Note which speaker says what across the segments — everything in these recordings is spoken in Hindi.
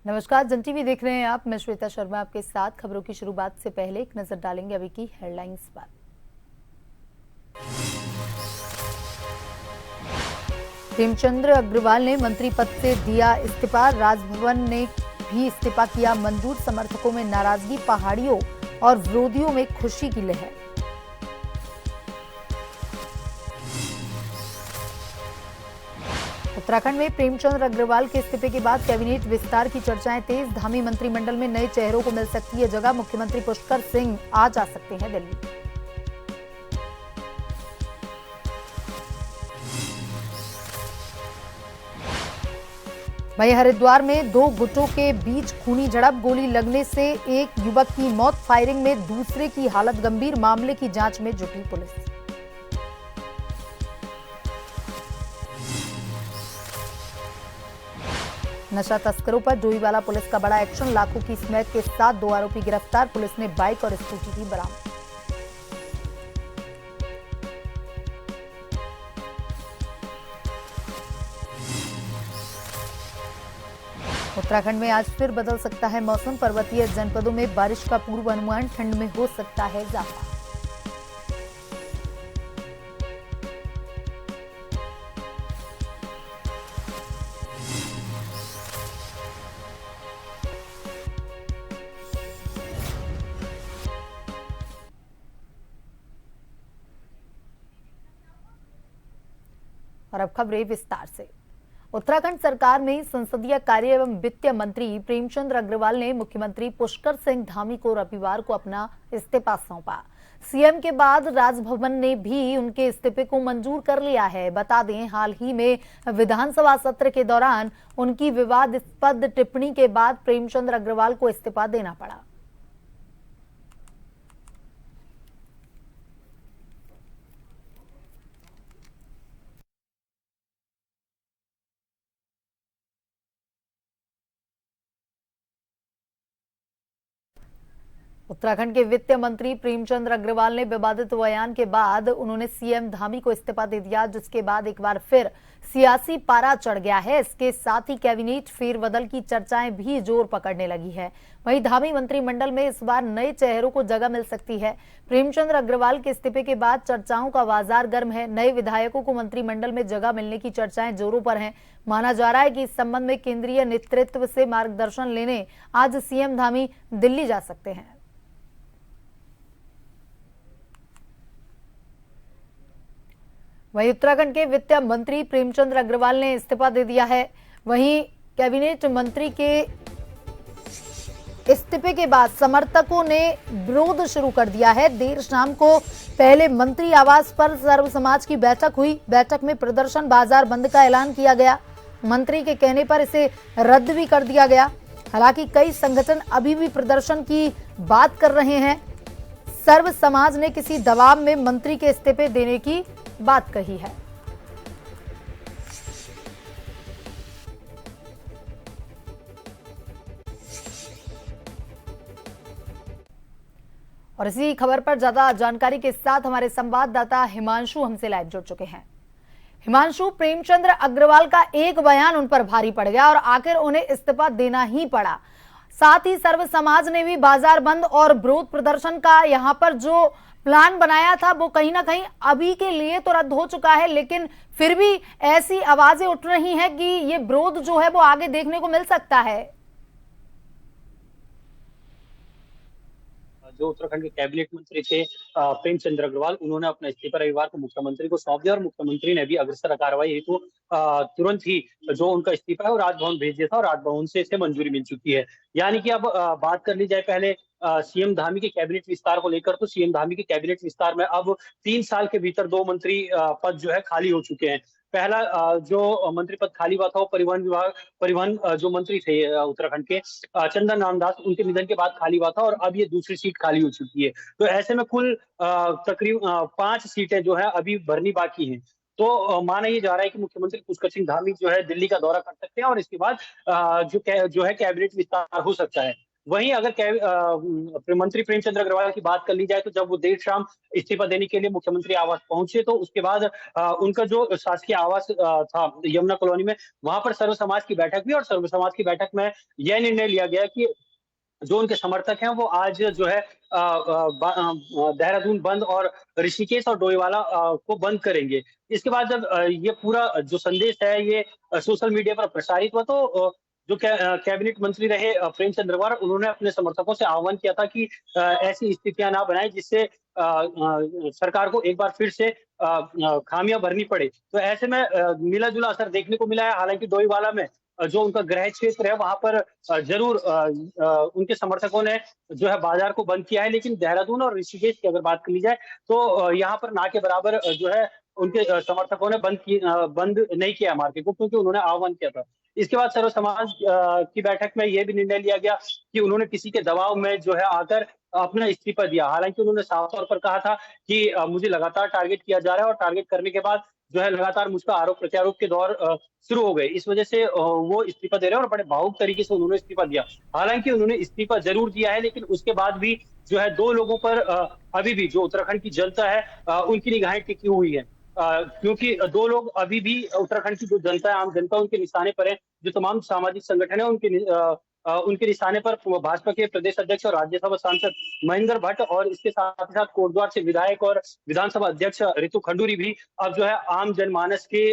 Speaker 1: नमस्कार, जन टीवी देख रहे हैं आप। मैं श्वेता शर्मा आपके साथ। खबरों की शुरुआत से पहले एक नजर डालेंगे अभी की हेडलाइंस पर। प्रेमचंद्र अग्रवाल ने मंत्री पद से दिया इस्तीफा। राजभवन ने भी इस्तीफा किया मंजूर। समर्थकों में नाराजगी, पहाड़ियों और विरोधियों में खुशी की लहर। उत्तराखंड में प्रेमचंद्र अग्रवाल के इस्तीफे के बाद कैबिनेट विस्तार की चर्चाएं तेज। धामी मंत्रिमंडल में नए चेहरों को मिल सकती है जगह। मुख्यमंत्री पुष्कर सिंह आ जा सकते हैं दिल्ली। वहीं हरिद्वार में दो गुटों के बीच खूनी झड़प। गोली लगने से एक युवक की मौत, फायरिंग में दूसरे की हालत गंभीर। मामले की जांच में जुटी पुलिस। नशा तस्करों पर डोईवाला पुलिस का बड़ा एक्शन। लाखों की स्मैक के साथ दो आरोपी गिरफ्तार। पुलिस ने बाइक और स्कूटी की बरामद। उत्तराखंड में आज फिर बदल सकता है मौसम। पर्वतीय जनपदों में बारिश का पूर्व अनुमान। ठंड में हो सकता है इजाफा। और अब खबरें विस्तार से। उत्तराखंड सरकार में संसदीय कार्य एवं वित्त मंत्री प्रेमचंद्र अग्रवाल ने मुख्यमंत्री पुष्कर सिंह धामी को रविवार को अपना इस्तीफा सौंपा। सीएम के बाद राजभवन ने भी उनके इस्तीफे को मंजूर कर लिया है। बता दें, हाल ही में विधानसभा सत्र के दौरान उनकी विवादास्पद टिप्पणी के बाद प्रेमचंद्र अग्रवाल को इस्तीफा देना पड़ा। उत्तराखंड के वित्त मंत्री प्रेमचंद्र अग्रवाल ने विवादित बयान के बाद उन्होंने सीएम धामी को इस्तीफा दे दिया, जिसके बाद एक बार फिर सियासी पारा चढ़ गया है। इसके साथ ही कैबिनेट फेरबदल की चर्चाएं भी जोर पकड़ने लगी है। वहीं धामी मंत्रिमंडल में इस बार नए चेहरों को जगह मिल सकती है। प्रेमचंद्र अग्रवाल के इस्तीफे के बाद चर्चाओं का बाजार गर्म है। नए विधायकों को मंत्रिमंडल में जगह मिलने की चर्चाएं जोरों पर हैं। माना जा रहा है कि इस संबंध में केंद्रीय नेतृत्व से मार्गदर्शन लेने आज सीएम धामी दिल्ली जा सकते हैं। वहीं उत्तराखंड के वित्त मंत्री प्रेमचंद्र अग्रवाल ने इस्तीफा दे दिया है। वहीं कैबिनेट मंत्री के इस्तीफे के बाद समर्थकों ने विरोध शुरू कर दिया है। देर शाम को पहले मंत्री आवास पर सर्व समाज की बैठक हुई। बैठक में प्रदर्शन, बाजार बंद का ऐलान किया गया। मंत्री के कहने पर इसे रद्द भी कर दिया गया। हालांकि कई संगठन अभी भी प्रदर्शन की बात कर रहे हैं। सर्व समाज ने किसी दबाव में मंत्री के इस्तीफे देने की बात कही है। और इसी खबर पर ज्यादा जानकारी के साथ हमारे संवाददाता हिमांशु हमसे लाइव जुड़ चुके हैं। हिमांशु, प्रेमचंद्र अग्रवाल का एक बयान उन पर भारी पड़ गया और आखिर उन्हें इस्तीफा देना ही पड़ा। साथ ही सर्व समाज ने भी बाजार बंद और विरोध प्रदर्शन का यहां पर जो प्लान बनाया था वो कहीं ना कहीं अभी के लिए तो रद्द हो चुका है, लेकिन फिर भी ऐसी आवाजें उठ रही हैं कि ये विरोध जो है वो आगे देखने को मिल सकता है।
Speaker 2: जो उत्तराखंड के कैबिनेट मंत्री थे प्रेमचंद्र अग्रवाल, उन्होंने अपना इस्तीफा रविवार को मुख्यमंत्री को सौंप दिया और मुख्यमंत्री ने भी अग्रसर कार्रवाई हेतु तुरंत ही जो उनका इस्तीफा है वो राजभवन भेज दिया था और राजभवन से इसे मंजूरी मिल चुकी है। यानी कि अब बात कर ली जाए पहले सीएम धामी के कैबिनेट विस्तार को लेकर, तो सीएम धामी के कैबिनेट विस्तार में अब 3 साल के भीतर दो मंत्री पद जो है खाली हो चुके हैं। पहला जो मंत्री पद खाली हुआ था वो परिवहन जो मंत्री थे उत्तराखंड के चंदन रामदास, उनके निधन के बाद खाली हुआ था और अब ये दूसरी सीट खाली हो चुकी है। तो ऐसे में कुल तकरीबन 5 सीटें जो है अभी भरनी बाकी हैं। तो माना ये जा रहा है कि मुख्यमंत्री पुष्कर सिंह धामी जो है दिल्ली का दौरा कर सकते हैं और इसके बाद जो है कैबिनेट विस्तार हो सकता है। वहीं अगर मंत्री प्रेमचंद्र अग्रवाल की बात कर ली जाए तो जब वो देर शाम इस्तीफा देने के लिए मुख्यमंत्री आवास पहुंचे तो उसके बाद उनका जो शासकीय आवास था यमुना कॉलोनी में, वहां पर सर्व समाज की बैठक हुई और सर्व समाज की बैठक में यह निर्णय लिया गया कि जो उनके समर्थक हैं वो आज जो है देहरादून बंद और ऋषिकेश और डोईवाला को बंद करेंगे। इसके बाद जब ये पूरा जो संदेश है ये सोशल मीडिया पर प्रसारित हुआ तो जो कैबिनेट मंत्री रहे प्रेमचंद अग्रवाल, उन्होंने अपने समर्थकों से आह्वान किया था कि ऐसी स्थितियां ना बनाएं जिससे सरकार को एक बार फिर से खामियां भरनी पड़े। तो ऐसे में मिला जुला असर देखने को मिला है। हालांकि डोईवाला में जो उनका गृह क्षेत्र है वहां पर जरूर उनके समर्थकों ने जो है बाजार को बंद किया है, लेकिन देहरादून और ऋषिकेश की अगर बात कर ली जाए तो यहाँ पर ना के बराबर जो है उनके समर्थकों ने बंद नहीं किया मार्केट को, क्योंकि उन्होंने आह्वान किया था। इसके बाद सर्व समाज की बैठक में यह भी निर्णय लिया गया कि उन्होंने किसी के दबाव में जो है आकर अपना इस्तीफा दिया। हालांकि उन्होंने साफ तौर पर कहा था कि मुझे लगातार टारगेट किया जा रहा है और टारगेट करने के बाद जो है लगातार मुझ पर आरोप प्रत्यारोप के दौर शुरू हो गए। इस वजह से वो इस्तीफा दे रहे हैं और बड़े भावुक तरीके से उन्होंने इस्तीफा दिया। हालांकि उन्होंने इस्तीफा जरूर दिया है, लेकिन उसके बाद भी जो है दो लोगों पर अभी भी जो उत्तराखंड की जनता है उनकी निगाहें टिकी हुई है, क्योंकि दो लोग अभी भी उत्तराखंड की जो जनता है, आम जनता, उनके निशाने पर है। जो तमाम सामाजिक संगठन है उनके निशाने पर भाजपा के प्रदेश अध्यक्ष और राज्यसभा सांसद महेंद्र भट्ट और इसके साथ ही साथ कोटद्वार से विधायक और विधानसभा अध्यक्ष रितु खंडूरी भी अब जो है आम जनमानस के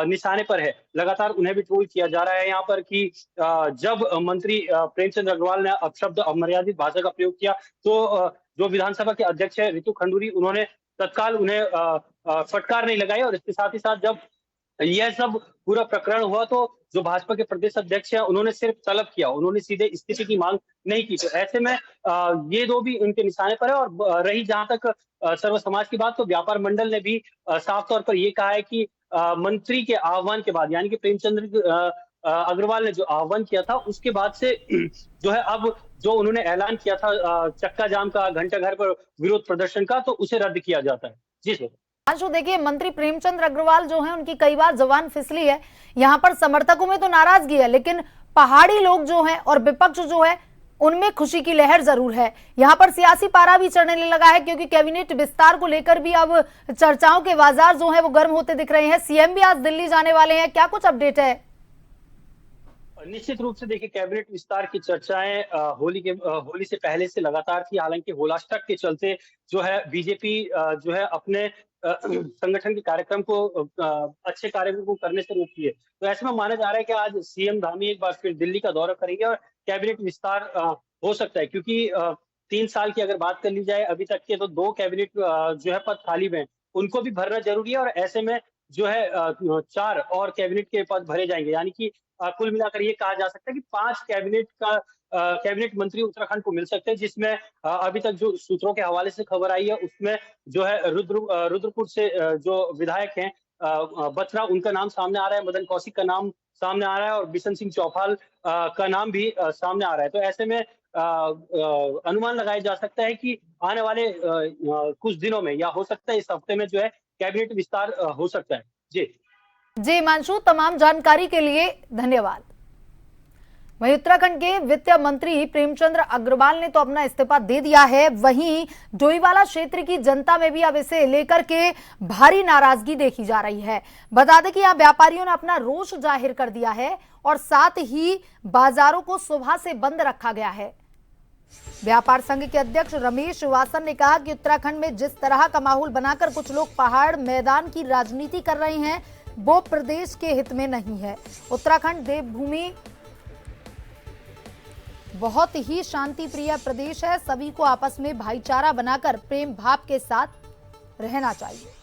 Speaker 2: निशाने पर है। लगातार उन्हें भी ट्रोल किया जा रहा है यहाँ पर कि जब मंत्री प्रेमचंद अग्रवाल ने अपशब्द अमर्यादित भाषा का प्रयोग किया तो जो विधानसभा के अध्यक्ष है रितु खंडूरी, उन्होंने तत्काल उन्हें फटकार नहीं लगाई। और इसके साथ ही साथ जब यह सब पूरा प्रकरण हुआ तो जो भाजपा के प्रदेश अध्यक्ष हैं उन्होंने सिर्फ तलब किया, उन्होंने सीधे इस्तीफे की मांग नहीं की। तो ऐसे में ये दो भी उनके निशाने पर है। और रही जहां तक सर्व समाज की बात, तो व्यापार मंडल ने भी साफ तौर पर ये कहा है कि मंत्री के आह्वान के बाद, यानी कि प्रेमचंद्र अग्रवाल ने जो आह्वान किया था उसके बाद से जो है अब जो उन्होंने ऐलान किया था चक्का जाम का, घंटा घर पर विरोध प्रदर्शन का, तो उसे रद्द किया जाता है। जी सर।
Speaker 1: आज जो देखिए मंत्री प्रेमचंद्र अग्रवाल जो है उनकी कई बार जबान फिसली है। यहाँ पर समर्थकों में तो नाराजगी है, लेकिन पहाड़ी लोग जो हैं और विपक्ष जो है उनमें खुशी की लहर जरूर है। यहाँ पर सियासी पारा भी चढ़ने लगा है, क्योंकि कैबिनेट विस्तार को लेकर भी अब चर्चाओं के बाजार जो है वो गर्म होते दिख रहे हैं। सीएम भी आज दिल्ली जाने वाले हैं, क्या कुछ अपडेट है?
Speaker 2: निश्चित रूप से देखिए कैबिनेट विस्तार की चर्चाएं होली से पहले से लगातार थी। हालांकि होलाष्टक के चलते जो है बीजेपी जो है अपने संगठन के कार्यक्रम को अच्छे कार्यक्रम को करने से रोकी है। तो ऐसे में माना जा रहा है कि आज सीएम धामी एक बार फिर दिल्ली का दौरा करेंगे और कैबिनेट विस्तार हो सकता है, क्योंकि 3 साल की अगर बात कर ली जाए अभी तक के, तो 2 कैबिनेट जो है पद खाली में, उनको भी भरना जरूरी है। और ऐसे में जो है 4 और कैबिनेट के पद भरे जाएंगे, यानी कि कुल मिलाकर ये कहा जा सकता है कि 5 कैबिनेट मंत्री उत्तराखंड को मिल सकते हैं, जिसमें अभी तक जो सूत्रों के हवाले से खबर आई है उसमें जो है रुद्रपुर से जो विधायक हैं बत्रा, उनका नाम सामने आ रहा है, मदन कौशिक का नाम सामने आ रहा है और बिशन सिंह चौपाल का नाम भी सामने आ रहा है। तो ऐसे में अनुमान लगाया जा सकता है कि आने वाले कुछ दिनों में या हो सकता है इस हफ्ते में जो है कैबिनेट विस्तार हो सकता है। जी
Speaker 1: हिमांशु, तमाम जानकारी के लिए धन्यवाद। वहीं उत्तराखंड के वित्त मंत्री प्रेमचंद्र अग्रवाल ने तो अपना इस्तीफा दे दिया है, वहीं डोईवाला क्षेत्र की जनता में भी अब इसे लेकर के भारी नाराजगी देखी जा रही है। बता दें कि यहाँ व्यापारियों ने अपना रोष जाहिर कर दिया है और साथ ही बाजारों को सुबह से बंद रखा गया है। व्यापार संघ के अध्यक्ष रमेश वासन ने कहा कि उत्तराखंड में जिस तरह का माहौल बनाकर कुछ लोग पहाड़ मैदान की राजनीति कर रहे हैं वो प्रदेश के हित में नहीं है। उत्तराखंड देवभूमि बहुत ही शांति प्रिय प्रदेश है, सभी को आपस में भाईचारा बनाकर प्रेम भाव के साथ रहना चाहिए।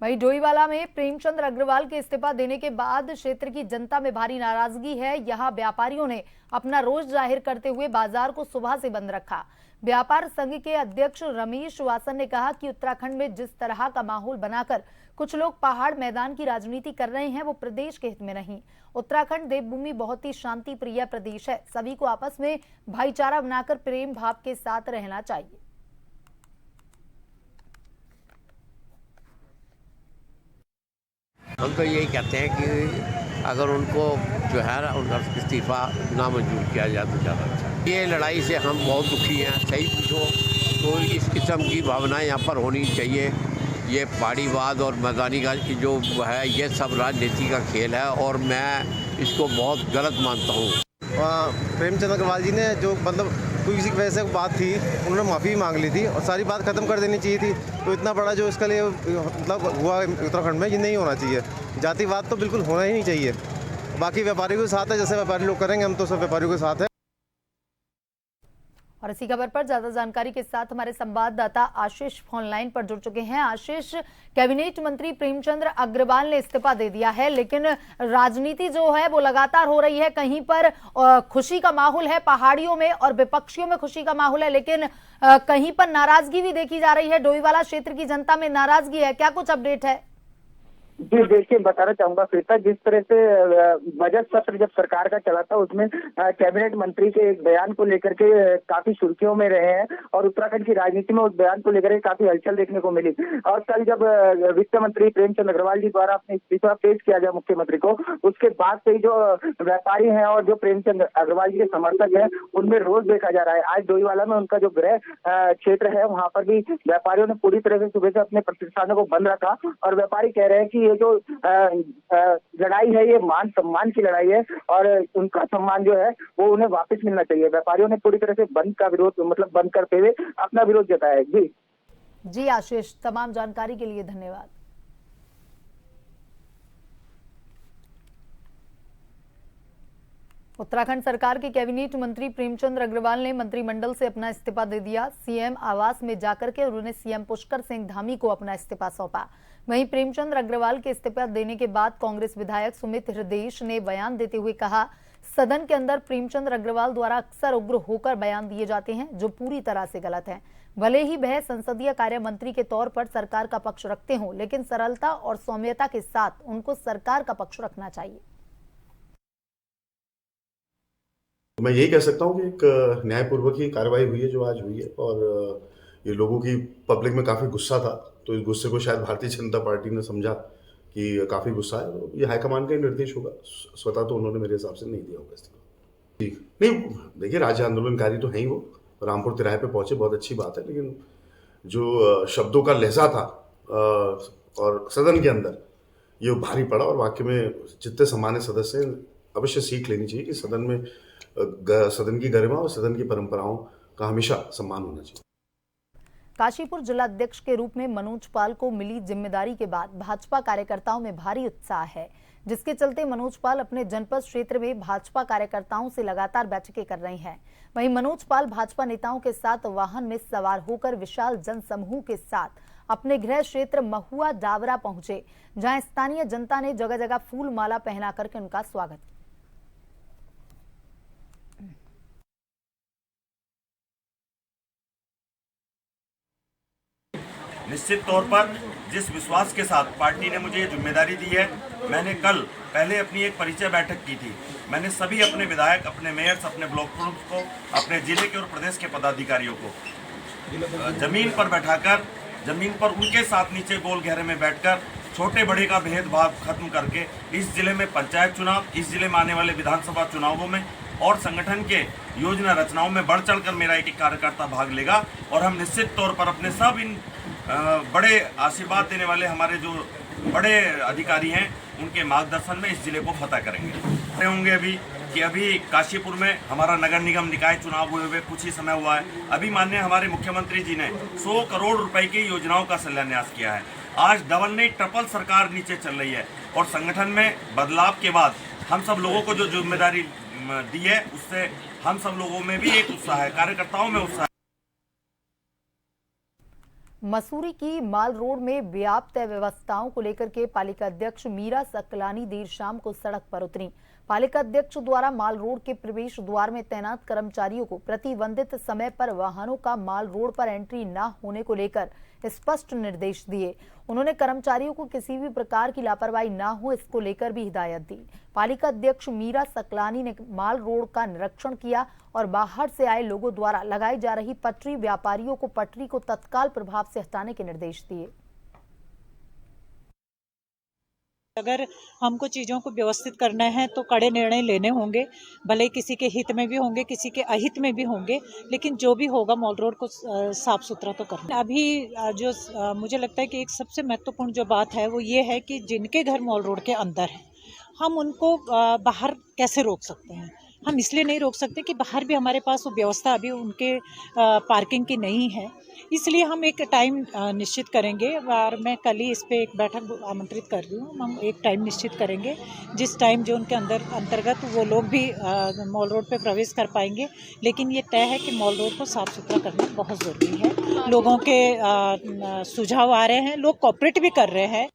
Speaker 1: वहीं डोईवाला में प्रेमचंद अग्रवाल के इस्तीफा देने के बाद क्षेत्र की जनता में भारी नाराजगी है। यहां व्यापारियों ने अपना रोष जाहिर करते हुए बाजार को सुबह से बंद रखा। व्यापार संघ के अध्यक्ष रमेश वासन ने कहा कि उत्तराखंड में जिस तरह का माहौल बनाकर कुछ लोग पहाड़ मैदान की राजनीति कर रहे हैं वो प्रदेश के हित में नहीं। उत्तराखंड देवभूमि बहुत ही शांति प्रिय प्रदेश है। सभी को आपस में भाईचारा बनाकर प्रेम भाव के साथ रहना चाहिए।
Speaker 3: हम तो यही कहते हैं कि अगर उनको जो है ना उनका इस्तीफा नामंजूर किया जाए तो ज़्यादा अच्छा है। ये लड़ाई से हम बहुत दुखी हैं। सही पूछो तो इस किस्म की भावनाएं यहाँ पर होनी चाहिए। ये पहाड़ीवाद और मैदानी का जो है ये सब राजनीति का खेल है और मैं इसको बहुत गलत मानता हूँ।
Speaker 4: प्रेमचंद अग्रवाल जी ने जो मतलब कोई किसी की वजह से बात थी उन्होंने माफ़ी मांग ली थी और सारी बात ख़त्म कर देनी चाहिए थी। तो इतना बड़ा जो इसका लिए मतलब हुआ उत्तराखंड में ये नहीं होना चाहिए। जातिवाद तो बिल्कुल होना ही नहीं चाहिए। बाकी व्यापारियों के साथ है, जैसे व्यापारी लोग करेंगे हम तो सब व्यापारियों के साथ है।
Speaker 1: और इसी खबर पर ज्यादा जानकारी के साथ हमारे संवाददाता आशीष फोनलाइन पर जुड़ चुके हैं। आशीष, कैबिनेट मंत्री प्रेमचंद अग्रवाल ने इस्तीफा दे दिया है, लेकिन राजनीति जो है वो लगातार हो रही है। कहीं पर खुशी का माहौल है पहाड़ियों में और विपक्षियों में खुशी का माहौल है, लेकिन कहीं पर नाराजगी भी देखी जा रही है। डोईवाला क्षेत्र की जनता में नाराजगी है, क्या कुछ अपडेट है?
Speaker 5: जी देखिए, बताना चाहूंगा श्वेता, जिस तरह से बजट सत्र जब सरकार का चला था उसमें कैबिनेट मंत्री के एक बयान को लेकर के काफी सुर्खियों में रहे हैं और उत्तराखंड की राजनीति में उस बयान को लेकर काफी हलचल देखने को मिली। और कल जब वित्त मंत्री प्रेमचंद अग्रवाल जी द्वारा अपने इस्तीफा पेश किया गया मुख्यमंत्री को, उसके बाद से ही जो व्यापारी हैं और जो प्रेमचंद अग्रवाल जी के समर्थक हैं उनमें रोष देखा जा रहा है। आज डोईवाला में उनका जो गृह क्षेत्र है वहां पर भी व्यापारियों ने पूरी तरह से सुबह से अपने प्रतिष्ठानों को बंद रखा और व्यापारी कह रहे हैं कि ये जो लड़ाई है ये मान सम्मान की लड़ाई है और उनका सम्मान जो है वो उन्हें वापस मिलना चाहिए। व्यापारियों ने पूरी तरह से बंद का विरोध मतलब बंद करते हुए अपना विरोध जताया है।
Speaker 1: जी आशीष, तमाम जानकारी के लिए धन्यवाद। उत्तराखंड सरकार के कैबिनेट मंत्री प्रेमचंद अग्रवाल ने मंत्रिमंडल से अपना इस्तीफा दे दिया। सीएम आवास में जाकर के उन्होंने सीएम पुष्कर सिंह धामी को अपना इस्तीफा सौंपा। वहीं प्रेमचंद अग्रवाल के इस्तीफा देने के बाद कांग्रेस विधायक सुमित हृदयेश ने बयान देते हुए कहा, सदन के अंदर प्रेमचंद अग्रवाल द्वारा अक्सर उग्र होकर बयान दिए जाते हैं जो पूरी तरह से गलत है। भले ही वह संसदीय कार्य मंत्री के तौर पर सरकार का पक्ष रखते हों, लेकिन सरलता और सौम्यता के साथ उनको सरकार का पक्ष रखना चाहिए।
Speaker 6: मैं यही कह सकता हूँ कि एक न्यायपूर्वक ही कार्रवाई हुई है जो आज हुई है और ये लोगों की पब्लिक में काफ़ी गुस्सा था, तो इस गुस्से को शायद भारतीय जनता पार्टी ने समझा कि काफ़ी गुस्सा है। तो ये हाईकमान का ही निर्देश होगा, स्वतः तो उन्होंने मेरे हिसाब से नहीं दिया होगा इस्तीफा। ठीक नहीं, देखिए राज्य आंदोलनकारी तो हैं ही वो, रामपुर तिराहे पे पहुंचे, बहुत अच्छी बात है, लेकिन जो शब्दों का लहजा था और सदन के अंदर ये भारी पड़ा और वाकई में जितने सम्मानित सदस्य अवश्य सीख लेनी चाहिए कि सदन की गरिमा और सदन की परंपराओं का हमेशा सम्मान होना चाहिए।
Speaker 1: काशीपुर जिलाध्यक्ष के रूप में मनोज पाल को मिली जिम्मेदारी के बाद भाजपा कार्यकर्ताओं में भारी उत्साह है, जिसके चलते मनोज पाल अपने जनपद क्षेत्र में भाजपा कार्यकर्ताओं से लगातार बैठकें कर रहे हैं। वहीं मनोज पाल भाजपा नेताओं के साथ वाहन में सवार होकर विशाल जनसमूह के साथ अपने गृह क्षेत्र महुआ डावरा पहुंचे, जहां स्थानीय जनता ने जगह जगह फूल माला पहना करके उनका स्वागत किया।
Speaker 7: निश्चित तौर पर जिस विश्वास के साथ पार्टी ने मुझे ये जिम्मेदारी दी है, मैंने कल पहले अपनी एक परिचय बैठक की थी। मैंने सभी अपने विधायक, अपने मेयर्स, अपने ब्लॉक प्रमुख को, अपने जिले के और प्रदेश के पदाधिकारियों को जमीन पर बैठाकर, जमीन पर उनके साथ नीचे गोल घेरे में बैठकर छोटे बड़े का भेदभाव खत्म करके इस जिले में पंचायत चुनाव, इस जिले में आने वाले विधानसभा चुनावों में और संगठन के योजना रचनाओं में बढ़ चढ़कर मेरा एक कार्यकर्ता भाग लेगा और हम निश्चित तौर पर अपने सब इन बड़े आशीर्वाद देने वाले हमारे जो बड़े अधिकारी हैं उनके मार्गदर्शन में इस जिले को फतह करेंगे। होंगे अभी काशीपुर में हमारा नगर निगम निकाय चुनाव हुए कुछ ही समय हुआ है। अभी माननीय हमारे मुख्यमंत्री जी ने 100 करोड़ रुपए की योजनाओं का शिलान्यास किया है। आज डबल नहीं ट्रिपल सरकार नीचे चल रही है और संगठन में बदलाव के बाद हम सब लोगों को जो जिम्मेदारी दी है उससे हम सब लोगों में भी एक उत्साह है, कार्यकर्ताओं में उत्साह है।
Speaker 1: मसूरी की माल रोड में व्याप्त अव्यवस्थाओं को लेकर के पालिका अध्यक्ष मीरा सकलानी देर शाम को सड़क पर उतरी। पालिका अध्यक्ष द्वारा माल रोड के प्रवेश द्वार में तैनात कर्मचारियों को प्रतिबंधित समय पर वाहनों का माल रोड पर एंट्री न होने को लेकर स्पष्ट निर्देश दिए। उन्होंने कर्मचारियों को किसी भी प्रकार की लापरवाही न हो, इसको लेकर भी हिदायत दी। पालिका अध्यक्ष मीरा सकलानी ने माल रोड का निरीक्षण किया और बाहर से आए लोगों द्वारा लगाई जा रही पटरी व्यापारियों को पटरी को तत्काल प्रभाव से हटाने के निर्देश दिए।
Speaker 8: अगर हमको चीज़ों को व्यवस्थित करना है तो कड़े निर्णय लेने होंगे, भले किसी के हित में भी होंगे, किसी के अहित में भी होंगे, लेकिन जो भी होगा मॉल रोड को साफ सुथरा तो करना। अभी जो मुझे लगता है कि एक सबसे महत्वपूर्ण जो बात है वो ये है कि जिनके घर मॉल रोड के अंदर है, हम उनको बाहर कैसे रोक सकते हैं। हम इसलिए नहीं रोक सकते कि बाहर भी हमारे पास वो व्यवस्था अभी उनके पार्किंग की नहीं है, इसलिए हम एक टाइम निश्चित करेंगे और मैं कल ही इस पे एक बैठक आमंत्रित कर रही हूँ। हम एक टाइम निश्चित करेंगे जिस टाइम जो उनके अंतर्गत वो लोग भी मॉल रोड पे प्रवेश कर पाएंगे, लेकिन ये तय है कि मॉल रोड को साफ सुथरा करना बहुत ज़रूरी है। लोगों के सुझाव आ रहे हैं, लोग कोऑपरेट भी कर रहे हैं।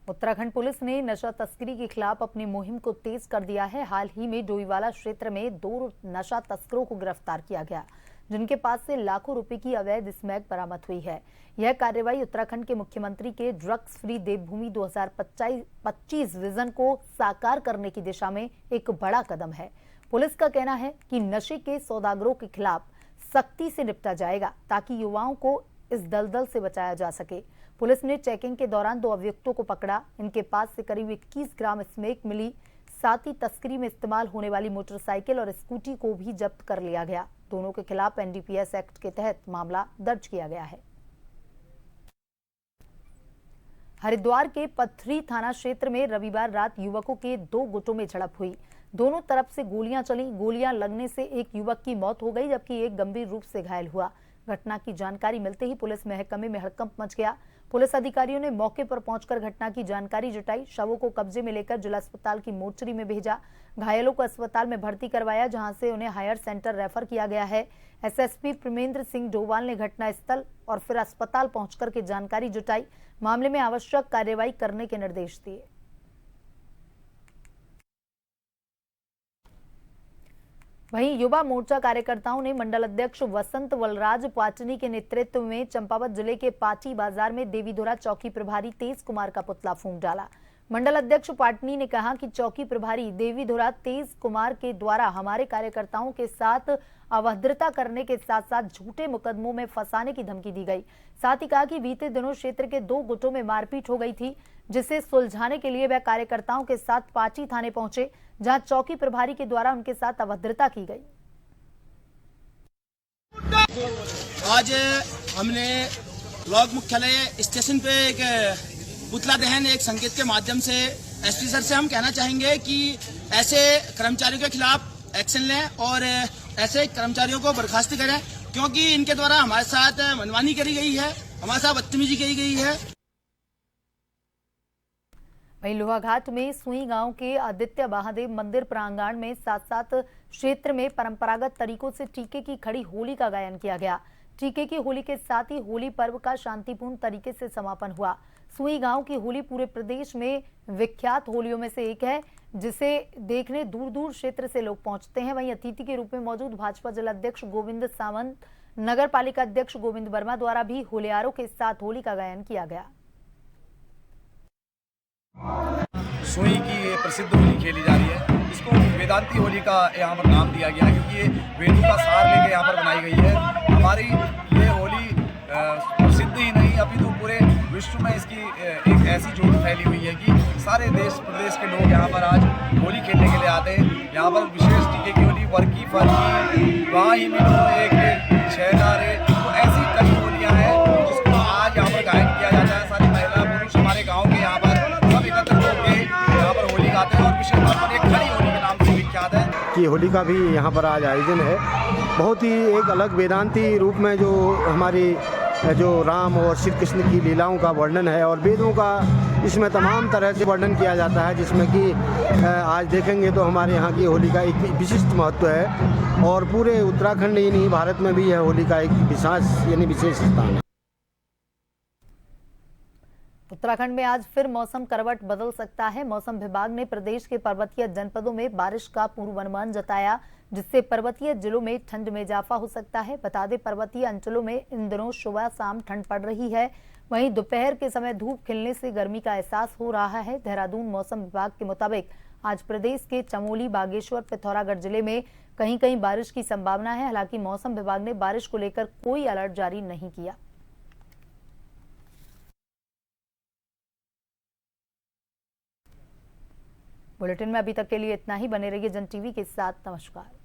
Speaker 1: उत्तराखंड पुलिस ने नशा तस्करी के खिलाफ अपनी मुहिम को तेज कर दिया है। हाल ही में डोईवाला क्षेत्र में 2 नशा तस्करों को गिरफ्तार किया गया, जिनके पास से लाखों रुपए की अवैध स्मैक बरामद हुई है। यह कार्रवाई उत्तराखंड के मुख्यमंत्री के ड्रग्स फ्री देवभूमि 2025 विजन को साकार करने की दिशा में एक बड़ा कदम है। पुलिस का कहना है कि नशे के सौदागरों के खिलाफ सख्ती से निपटा जाएगा ताकि युवाओं को इस दलदल से बचाया जा सके। पुलिस ने चेकिंग के दौरान 2 अभियुक्तों को पकड़ा। इनके पास से करीब 21 ग्राम स्मैक मिली। साथ ही तस्करी में इस्तेमाल होने वाली मोटरसाइकिल और स्कूटी को भी जब्त कर लिया गया। दोनों के खिलाफ एनडीपीएस एक्ट के तहत मामला दर्ज किया गया है। हरिद्वार के पथरी थाना क्षेत्र में रविवार रात युवकों के 2 गुटों में झड़प हुई। दोनों तरफ से गोलियां चली। गोलियां लगने से एक युवक की मौत हो गई, जबकि एक गंभीर रूप से घायल हुआ। घटना की जानकारी मिलते ही पुलिस महकमे में हड़कंप मच गया। पुलिस अधिकारियों ने मौके पर पहुंचकर घटना की जानकारी जुटाई। शवों को कब्जे में लेकर जिला अस्पताल की मोर्चरी में भेजा। घायलों को अस्पताल में भर्ती करवाया, जहां से उन्हें हायर सेंटर रेफर किया गया है। एसएसपी प्रेमेंद्र सिंह डोवाल ने घटनास्थल और फिर अस्पताल पहुंचकर के जानकारी जुटाई। मामले में आवश्यक कार्रवाई करने के निर्देश दिए। वहीं युवा मोर्चा कार्यकर्ताओं ने मंडल अध्यक्ष वसंत वलराज पाटनी के नेतृत्व में चंपावत जिले के पाटी बाजार में देवीधुरा चौकी प्रभारी तेज कुमार का पुतला फूंक डाला। मंडल अध्यक्ष पाटनी ने कहा कि चौकी प्रभारी देवीधुरा तेज कुमार के द्वारा हमारे कार्यकर्ताओं के साथ अभद्रता करने के साथ साथ झूठे मुकदमों में फंसाने की धमकी दी गई। साथ ही कहा कि बीते दिनों क्षेत्र के 2 गुटों में मारपीट हो गई थी, जिसे सुलझाने के लिए वह कार्यकर्ताओं के साथ पाटी थाने पहुंचे, जहां चौकी प्रभारी के द्वारा उनके साथ अभद्रता की गई।
Speaker 9: आज हमने ब्लॉक मुख्यालय स्टेशन पे एक पुतला दहन एक संकेत के माध्यम से एसपी सर से हम कहना चाहेंगे कि ऐसे कर्मचारियों के खिलाफ एक्शन लें और ऐसे कर्मचारियों को बर्खास्त करें, क्योंकि इनके द्वारा हमारे साथ मनमानी करी गई है, हमारे साथ बदतमीजी की गई है।
Speaker 1: वहीं लोहाघाट में सुई गांव के आदित्य महादेव मंदिर प्रांगण में साथ साथ क्षेत्र में परंपरागत तरीकों से टीके की खड़ी होली का गायन किया गया। टीके की होली के साथ ही होली पर्व का शांतिपूर्ण तरीके से समापन हुआ। सुई गांव की होली पूरे प्रदेश में विख्यात होलियों में से एक है, जिसे देखने दूर दूर क्षेत्र से लोग पहुंचते हैं। वहीं अतिथि के रूप में मौजूद भाजपा जिला अध्यक्ष गोविंद सावंत, नगर पालिका अध्यक्ष गोविंद वर्मा द्वारा भी होलियारों के साथ होली का गायन किया गया।
Speaker 10: सुई की प्रसिद्ध होली खेली जा रही है। इसको वेदांती होली का यहाँ पर नाम दिया गया, क्योंकि ये वेदों का सार लेके यहाँ पर बनाई गई है। हमारी ये होली प्रसिद्ध ही नहीं, अभी तो पूरे विश्व में इसकी एक ऐसी जोड़ फैली हुई है कि सारे देश प्रदेश के लोग यहाँ पर आज होली खेलने के लिए आते हैं। यहाँ पर विशेष टीके की होली, वर्की फर्की, वहाँ ही मिलो एक छहनारे, तो ऐसी कई होलियाँ हैं जिसको आज यहाँ पर गायन किया जाता है। सारी महिला पुरुष हमारे गाँव के यहाँ पर सब एकत्र होकर यहाँ पर होली गाते हैं और विशेष तौर पर एक खड़ी होली के नाम से विख्यात है।
Speaker 11: कि होली का भी यहाँ पर आज आयोजन है। बहुत ही एक अलग वेदांती रूप में जो हमारी जो राम और श्री कृष्ण की लीलाओं का वर्णन है और वेदों का इसमें तमाम तरह से वर्णन किया जाता है, जिसमें कि आज देखेंगे तो हमारे यहाँ की होली का एक विशिष्ट महत्व है और पूरे उत्तराखंड ही नहीं भारत में भी यह होली का एक विशेष स्थान है।
Speaker 1: उत्तराखंड में आज फिर मौसम करवट बदल सकता है। मौसम विभाग ने प्रदेश के पर्वतीय जनपदों में बारिश का पूर्वानुमान जताया, जिससे पर्वतीय जिलों में ठंड में इजाफा हो सकता है। बता दें, पर्वतीय अंचलों में इन दिनों सुबह शाम ठंड पड़ रही है, वहीं दोपहर के समय धूप खिलने से गर्मी का एहसास हो रहा है। देहरादून मौसम विभाग के मुताबिक आज प्रदेश के चमोली, बागेश्वर, पिथौरागढ़ जिले में कहीं कहीं बारिश की संभावना है। हालांकि मौसम विभाग ने बारिश को लेकर कोई अलर्ट जारी नहीं किया। बुलेटिन में अभी तक के लिए इतना ही। बने रहिए जन टीवी के साथ। नमस्कार।